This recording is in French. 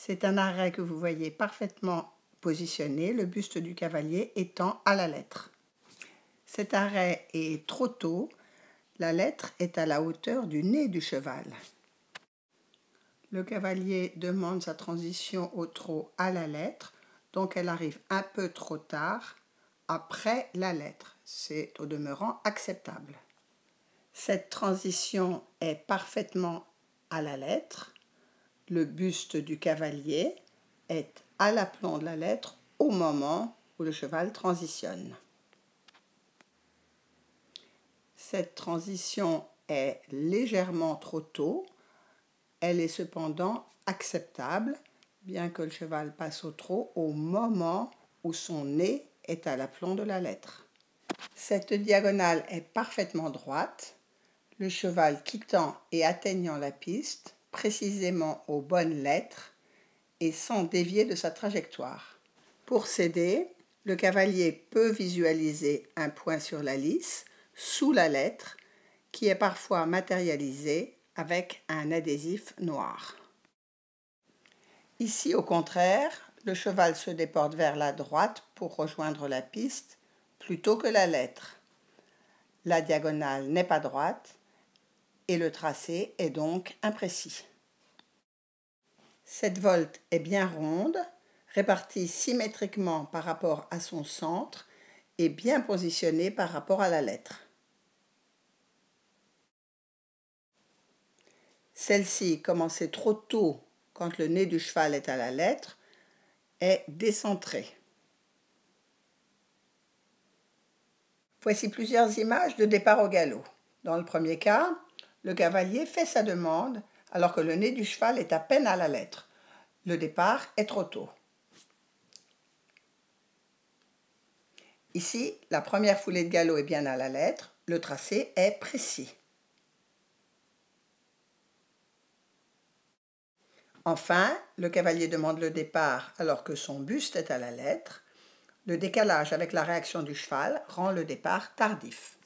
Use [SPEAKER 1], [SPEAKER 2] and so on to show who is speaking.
[SPEAKER 1] C'est un arrêt que vous voyez parfaitement positionné, le buste du cavalier étant à la lettre. Cet arrêt est trop tôt, la lettre est à la hauteur du nez du cheval. Le cavalier demande sa transition au trot à la lettre, donc elle arrive un peu trop tard, après la lettre. C'est au demeurant acceptable. Cette transition est parfaitement à la lettre. Le buste du cavalier est à l'aplomb de la lettre au moment où le cheval transitionne. Cette transition est légèrement trop tôt. Elle est cependant acceptable, bien que le cheval passe au trot au moment où son nez est à l'aplomb de la lettre. Cette diagonale est parfaitement droite, le cheval quittant et atteignant la piste, précisément aux bonnes lettres et sans dévier de sa trajectoire. Pour s'aider, le cavalier peut visualiser un point sur la lisse, sous la lettre, qui est parfois matérialisé avec un adhésif noir. Ici, au contraire, le cheval se déporte vers la droite pour rejoindre la piste plutôt que la lettre. La diagonale n'est pas droite et le tracé est donc imprécis. Cette volte est bien ronde, répartie symétriquement par rapport à son centre et bien positionnée par rapport à la lettre. Celle-ci, commencée trop tôt quand le nez du cheval est à la lettre, est décentrée. Voici plusieurs images de départ au galop. Dans le premier cas, le cavalier fait sa demande alors que le nez du cheval est à peine à la lettre. Le départ est trop tôt. Ici, la première foulée de galop est bien à la lettre, le tracé est précis. Enfin, le cavalier demande le départ alors que son buste est à la lettre. Le décalage avec la réaction du cheval rend le départ tardif.